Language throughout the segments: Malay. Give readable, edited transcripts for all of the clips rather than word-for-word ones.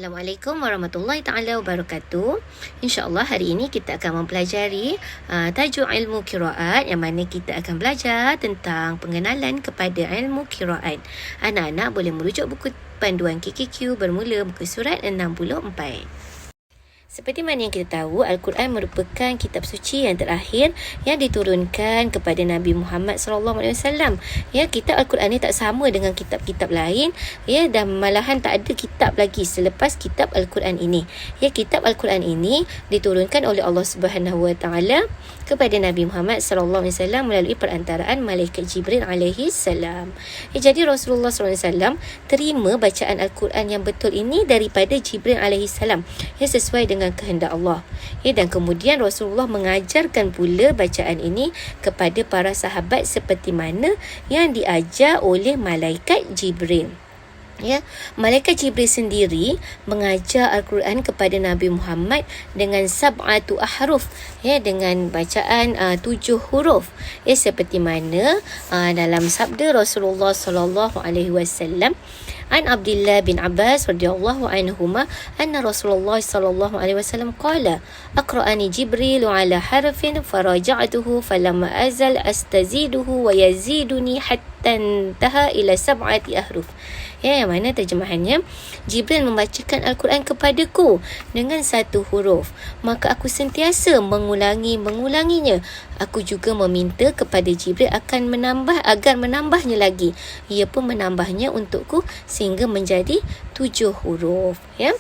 Assalamualaikum warahmatullahi taala wabarakatuh. InsyaAllah hari ini kita akan mempelajari tajuk ilmu qiraat, yang mana kita akan belajar tentang pengenalan kepada ilmu qiraat. Anak-anak boleh merujuk buku panduan KKQ bermula muka surat 64. Seperti mana yang kita tahu, Al-Quran merupakan kitab suci yang terakhir yang diturunkan kepada Nabi Muhammad SAW. Ya, kitab Al-Quran ni tak sama dengan kitab-kitab lain, ya, dan malahan tak ada kitab lagi selepas kitab Al-Quran ini. Ya, kitab Al-Quran ini diturunkan oleh Allah Subhanahu Wa Taala kepada Nabi Muhammad SAW melalui perantaraan malaikat Jibril alaihi salam. Ya, jadi Rasulullah SAW terima bacaan Al-Quran yang betul ini daripada Jibril alaihi salam, ya, sesuai dengan kehendak Allah. Ya, dan kemudian Rasulullah mengajarkan pula bacaan ini kepada para sahabat seperti mana yang diajar oleh malaikat Jibril. Ya, malaikat Jibril sendiri mengajar Al-Quran kepada Nabi Muhammad dengan sab'atu ahruf, ya, dengan bacaan 7 huruf, ya, seperti mana dalam sabda Rasulullah sallallahu alaihi wasallam, an Abdullah bin Abbas radhiyallahu anhuma anna Rasulullah sallallahu alaihi wasallam qala aqra'ani Jibril ala harfin faraja'tuhu falamma azal astaziduhu wa yaziduni hatta intaha ila sab'ati ahruf. Ya, yang mana terjemahannya, Jibril membacakan Al-Quran kepadaku dengan 1 huruf, maka aku sentiasa mengulanginya. Aku juga meminta kepada Jibril akan agar menambahnya lagi. Ia pun menambahnya untukku sehingga menjadi 7 huruf. Ya.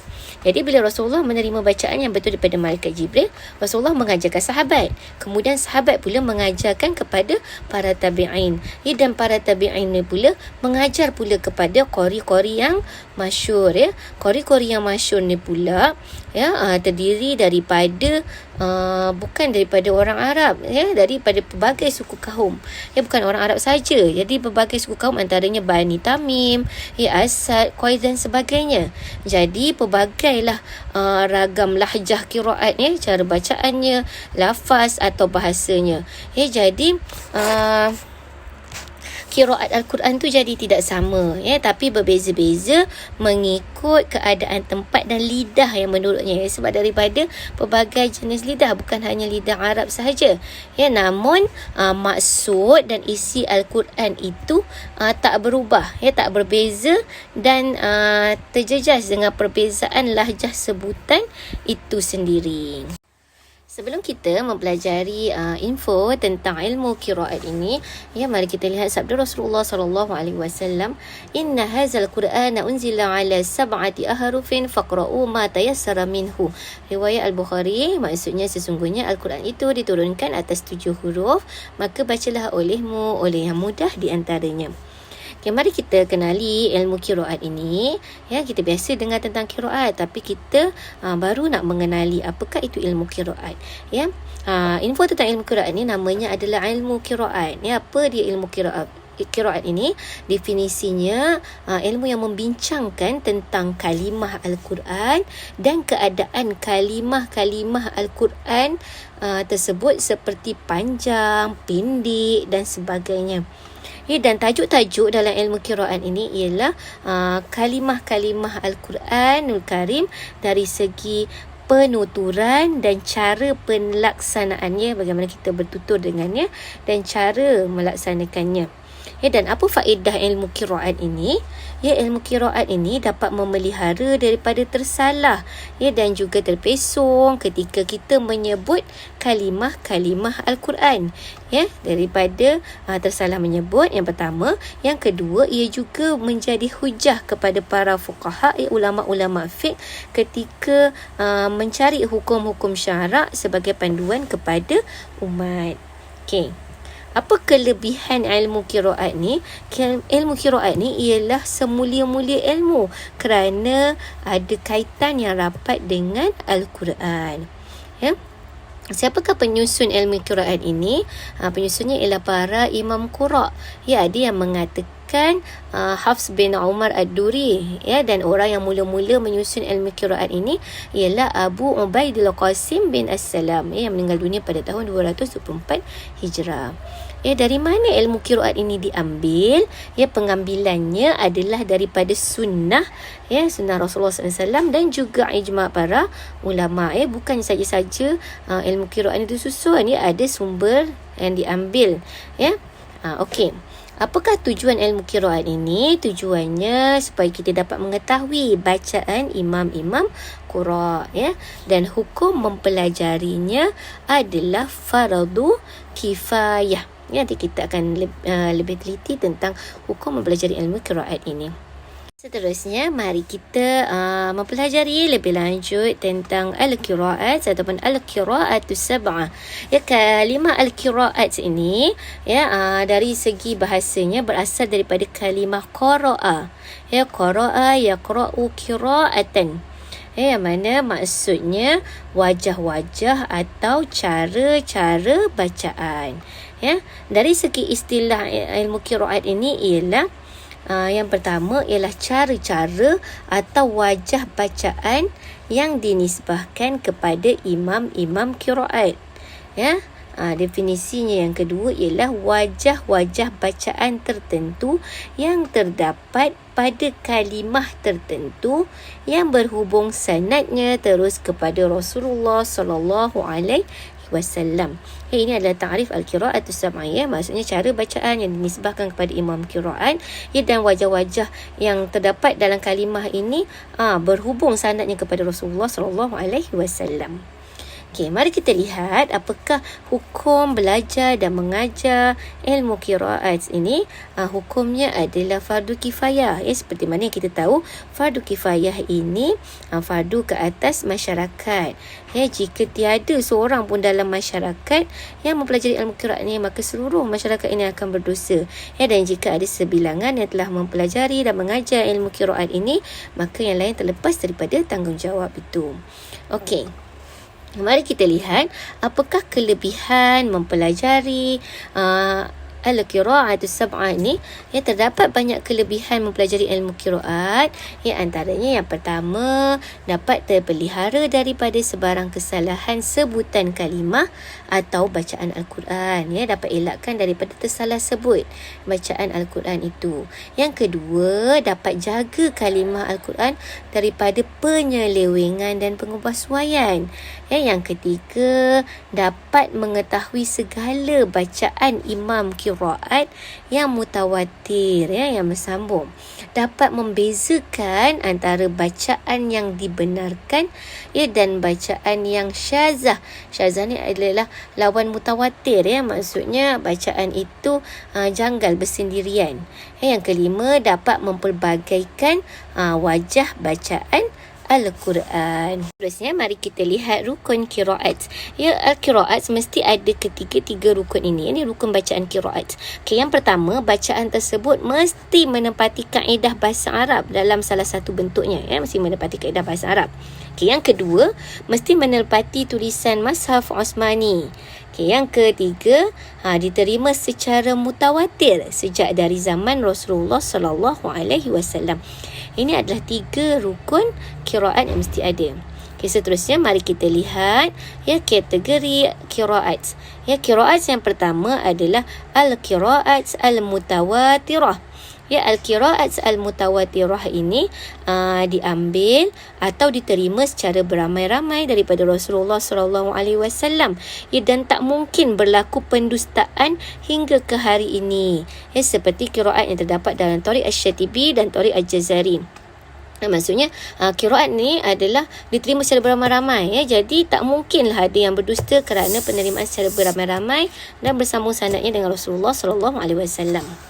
Jadi bila Rasulullah menerima bacaan yang betul daripada malaikat Jibril, Rasulullah mengajarkan sahabat. Kemudian sahabat pula mengajarkan kepada para tabi'in. Ya, dan para tabi'in ni pula mengajar pula kepada qari-qari yang masyhur, ya. Qari-qari yang masyhur ni pula, ya, terdiri daripada bukan daripada orang Arab, ya, daripada pelbagai suku kaum. Ya, bukan orang Arab saja. Jadi pelbagai suku kaum, antaranya Bani Tamim, ya, Asad, Qais dan sebagainya. Jadi pelbagailah ragam lahjah qiraat, ya, cara bacaannya, lafaz atau bahasanya. Ya, jadi qiraat Al-Quran tu jadi tidak sama, ya, tapi berbeza-beza mengikut keadaan tempat dan lidah yang menurutnya, ya, sebab daripada pelbagai jenis lidah, bukan hanya lidah Arab sahaja, ya, namun maksud dan isi Al-Quran itu tak berubah, ya, tak berbeza dan terjejas dengan perbezaan lahjah sebutan itu sendiri. Sebelum kita mempelajari info tentang ilmu qiraat ini, ya, mari kita lihat sabda Rasulullah sallallahu alaihi wasallam, inna hadzal qur'ana unzila ala sab'ati ahrufin faqra'u ma tayassara minhu. Riwayat Al-Bukhari, maksudnya sesungguhnya Al-Quran itu diturunkan atas 7 huruf, maka bacalah olehmu oleh yang mudah di antaranya. Okay, mari kita kenali ilmu qiraat ini. Ya, kita biasa dengar tentang qiraat, tapi kita baru nak mengenali apakah itu ilmu qiraat. Ya, info tentang ilmu qiraat ini namanya adalah ilmu qiraat. Ya, apa dia ilmu qiraat? Qiraat ini definisinya ilmu yang membincangkan tentang kalimah Al-Quran dan keadaan kalimah-kalimah Al-Quran tersebut seperti panjang, pendek dan sebagainya. Ya, dan tajuk-tajuk dalam ilmu qiraat ini ialah kalimah-kalimah Al-Quranul Karim dari segi penuturan dan cara pelaksanaannya, bagaimana kita bertutur dengannya dan cara melaksanakannya. Ya, dan apa faedah ilmu qiraat ini? Ya, ilmu qiraat ini dapat memelihara daripada tersalah, ya, dan juga terpesong ketika kita menyebut kalimah-kalimah Al-Quran, ya, daripada tersalah menyebut, yang pertama. Yang kedua, ia juga menjadi hujah kepada para fuqaha, ya, ulama-ulama fiqh ketika mencari hukum-hukum syarak sebagai panduan kepada umat. Okey. Apa kelebihan ilmu qiraat ni? Ilmu qiraat ni ialah semulia-mulia ilmu kerana ada kaitan yang rapat dengan Al-Quran. Ya. Siapakah penyusun ilmu qiraat ini? Penyusunnya ialah para imam qura'. Ya, ada yang mengatakan Hafs bin Umar Ad-Duri, ya, dan orang yang mula-mula menyusun ilmu qiraat ini ialah Abu Ubaidil Qasim bin As-Salam, ya, yang meninggal dunia pada tahun 224 Hijrah. Ya, dari mana ilmu qiraat ini diambil? Ya, pengambilannya adalah daripada sunnah, ya, sunnah Rasulullah SAW dan juga ijma' para ulama. Ya, bukan saja-saja ilmu qiraat itu susun, ya, ada sumber yang diambil. Ya, okey. Apakah tujuan ilmu qiraat ini? Tujuannya supaya kita dapat mengetahui bacaan imam-imam qura, ya, dan hukum mempelajarinya adalah fardu kifayah. Ya, nanti kita akan lebih teliti tentang hukum mempelajari ilmu qiraat ini. Seterusnya, mari kita mempelajari lebih lanjut tentang al-qiraat ataupun al-qiraatus sab'ah. Ya, kalimah al-qiraat ini, ya, dari segi bahasanya berasal daripada kalimah qara'a. Ya, qara'a yaqra'u qira'atan. Ya, yang mana maksudnya wajah-wajah atau cara-cara bacaan. Ya, dari segi istilah ilmu qiraat ini ialah yang pertama ialah cara-cara atau wajah bacaan yang dinisbahkan kepada imam-imam qiraat. Ya, definisinya yang kedua ialah wajah-wajah bacaan tertentu yang terdapat pada kalimah tertentu yang berhubung sanadnya terus kepada Rasulullah sallallahu alaihi wasallam. Ini adalah ta'rif al-qiraatus sab'ah, maksudnya cara bacaan yang dinisbahkan kepada imam qiraat, dan wajah-wajah yang terdapat dalam kalimah ini berhubung sanadnya kepada Rasulullah sallallahu alaihi wasallam. Okey, mari kita lihat apakah hukum belajar dan mengajar ilmu qiraat ini. Hukumnya adalah fardu kifayah. Seperti mana yang kita tahu, fardu kifayah ini fardu ke atas masyarakat. Jika tiada seorang pun dalam masyarakat yang mempelajari ilmu qiraat ini, maka seluruh masyarakat ini akan berdosa. Dan jika ada sebilangan yang telah mempelajari dan mengajar ilmu qiraat ini, maka yang lain terlepas daripada tanggungjawab itu. Okey. Mari kita lihat apakah kelebihan mempelajari al-qiraatus sab'ah ini. Terdapat banyak kelebihan mempelajari ilmu qiraat. Antaranya yang pertama, dapat terpelihara daripada sebarang kesalahan sebutan kalimah atau bacaan Al-Quran. Dapat elakkan daripada tersalah sebut bacaan Al-Quran itu. Yang kedua, dapat jaga kalimah Al-Quran daripada penyelewengan dan pengubahsuaian. Yang ketiga, dapat mengetahui segala bacaan imam qiraat yang mutawatir, yang bersambung. Dapat membezakan antara bacaan yang dibenarkan dan bacaan yang syazah. Syazah ni adalah lawan mutawatir, maksudnya bacaan itu janggal bersendirian. Yang kelima, dapat memperbagaikan wajah bacaan Al-Quran. Terusnya, mari kita lihat rukun qiraat. Al-qiraat mesti ada ketiga-tiga rukun ini. Ini rukun bacaan qiraat. Yang pertama, bacaan tersebut mesti menepati kaedah bahasa Arab dalam salah satu bentuknya. Mesti menepati kaedah bahasa Arab. Yang kedua, mesti menepati tulisan Mushaf Osmani. Yang ketiga, diterima secara mutawatir sejak dari zaman Rasulullah sallallahu alaihi wasallam. Ini adalah 3 rukun qiraat yang mesti ada. Seterusnya, mari kita lihat kategori qiraat. Qiraat yang pertama adalah al-qiraat al-mutawatirah. Al-qiraat al-mutawatirah ini diambil atau diterima secara beramai-ramai daripada Rasulullah SAW, dan tak mungkin berlaku pendustaan hingga ke hari ini, seperti qiraat yang terdapat dalam Thariq Asy-Syatibi dan Thariq Al-Jazari. Maksudnya qiraat ni adalah diterima secara beramai-ramai, jadi tak mungkinlah ada yang berdusta kerana penerimaan secara beramai-ramai dan bersambung sanadnya dengan Rasulullah SAW.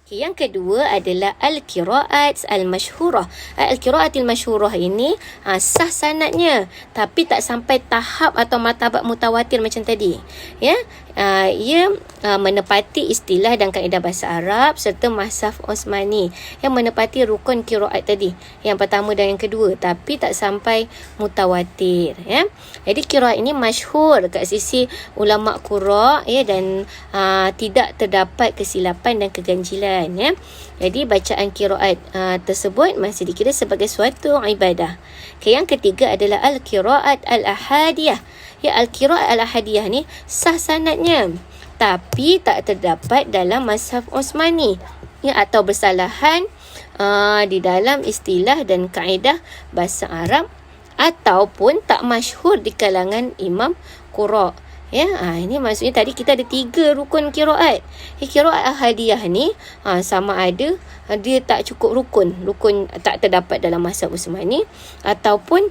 Yang kedua adalah al-qiraat al-masyhurah. Al-qiraat al-masyhurah ini sah sanadnya, tapi tak sampai tahap atau martabat mutawatir macam tadi. Ia menepati istilah dan kaedah bahasa Arab serta Mushaf Osmani yang menepati rukun qiraat tadi, yang pertama dan yang kedua, tapi tak sampai mutawatir. Jadi qiraat ini masyhur kat sisi ulama qura, dan tidak terdapat kesilapan dan keganjilan. Jadi bacaan qiraat tersebut masih dikira sebagai suatu ibadah. Yang ketiga adalah al-qiraat al-ahadiyah. Al-qiraat al-ahadiyah ni sah sanadnya, tapi tak terdapat dalam mazhab Uthmani, ya, atau bersalahan di dalam istilah dan kaedah bahasa Arab, ataupun tak masyhur di kalangan imam qura'. Ya, ini maksudnya tadi kita ada 3 rukun qiraat. Qiraat ahadiyah ni sama ada dia tak cukup rukun tak terdapat dalam mazhab Uthmani, ataupun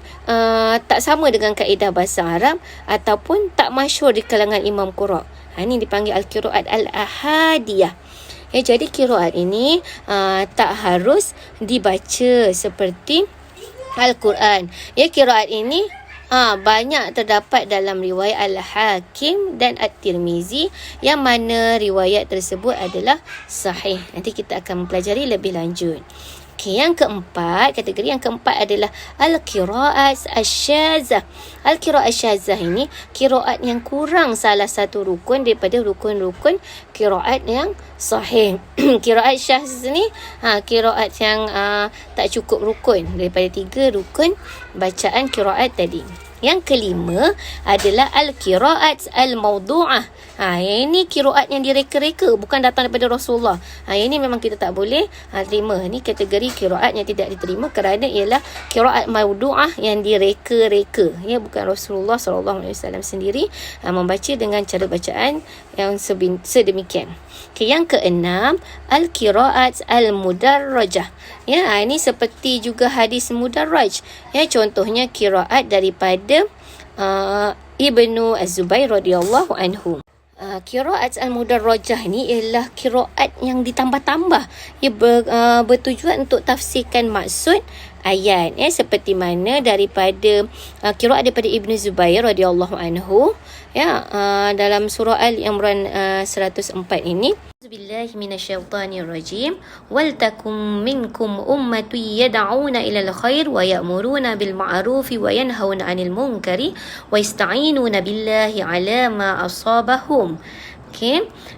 tak sama dengan kaedah bahasa Arab, ataupun tak masyhur di kalangan imam qura'. Ini dipanggil al-qiraat al-ahadiyah. Jadi qiraat ini tak harus dibaca seperti Al-Quran. Qiraat ini banyak terdapat dalam riwayat Al-Hakim dan At-Tirmizi, yang mana riwayat tersebut adalah sahih. Nanti kita akan mempelajari lebih lanjut. Yang keempat, kategori yang keempat adalah Al-Qira'at Asyazah. Al-Qira'at Asyazah ini qiraat yang kurang salah satu rukun daripada rukun-rukun qiraat yang sahih. Qiraat syaz ni qiraat yang tak cukup rukun daripada 3 rukun bacaan qiraat tadi. Yang kelima adalah Al-Qira'at Al-Mawdu'ah. Yang ini qiraat yang direka-reka, bukan datang daripada Rasulullah. Yang ini memang kita tak boleh terima. Ini kategori qiraat yang tidak diterima kerana ialah qiraat mawdu'ah yang direka-reka. Bukan Rasulullah SAW sendiri membaca dengan cara bacaan yang sedemikian. Yang keenam, Al-Qira'at Al-Mudarrajah. Ini seperti juga hadis mudarraj. Contohnya qiraat daripada Ibnu Az-Zubair radhiyallahu anhu. Qiraat al-mudarrajah ni ialah qiraat yang ditambah-tambah. Ia bertujuan untuk tafsirkan maksud ayat, seperti mana daripada qiraat daripada Ibnu Zubair radhiyallahu anhu, dalam surah Al-Imran 104 ini. Billahi minasyaitanir rajim. Wal takum minkum ummatun yad'una ilal khair wa ya'muruna bil ma'ruf wa yanhauna 'anil munkari wa yasta'inuna billahi 'ala ma asabahum.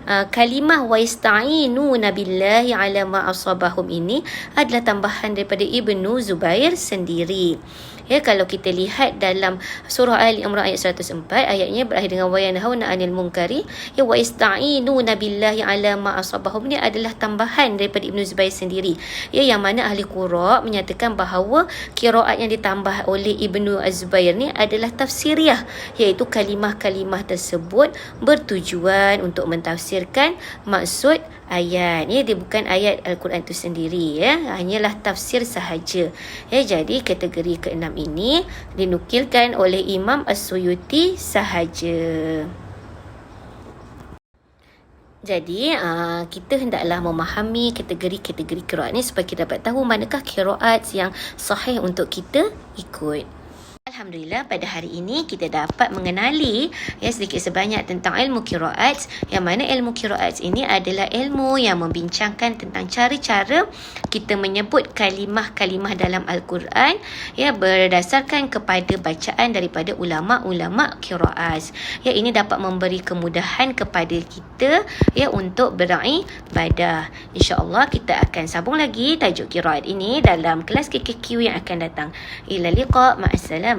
Kalimah wa yasta'inuna billahi 'ala ma asabahum ini adalah tambahan daripada Ibnu Zubair sendiri. Kalau kita lihat dalam surah Al-Imran ayat 104, ayatnya berakhir dengan wa yanhauna 'anil munkari. Wa yasta'inuna billahi 'ala ma asabahum ni adalah tambahan daripada Ibnu Zubair sendiri. Yang mana ahli qura' menyatakan bahawa qiraat yang ditambah oleh Ibnu Az-Zubair ni adalah tafsiriah, iaitu kalimah-kalimah tersebut bertujuan untuk mentafsirkan maksud ayat. Dia bukan ayat Al-Quran itu sendiri, hanyalah tafsir sahaja. Jadi kategori keenam ini dinukilkan oleh Imam As-Suyuti sahaja. Jadi kita hendaklah memahami kategori-kategori qiraat ni supaya kita dapat tahu manakah qiraat yang sahih untuk kita ikut. Alhamdulillah, pada hari ini kita dapat mengenali sedikit sebanyak tentang ilmu qiraat, yang mana ilmu qiraat ini adalah ilmu yang membincangkan tentang cara-cara kita menyebut kalimah-kalimah dalam Al-Quran berdasarkan kepada bacaan daripada ulama-ulama qiraat. Ini dapat memberi kemudahan kepada kita untuk beribadah. InsyaAllah kita akan sambung lagi tajuk qiraat ini dalam kelas KKQ yang akan datang. Ila liqa, ma'assalamah.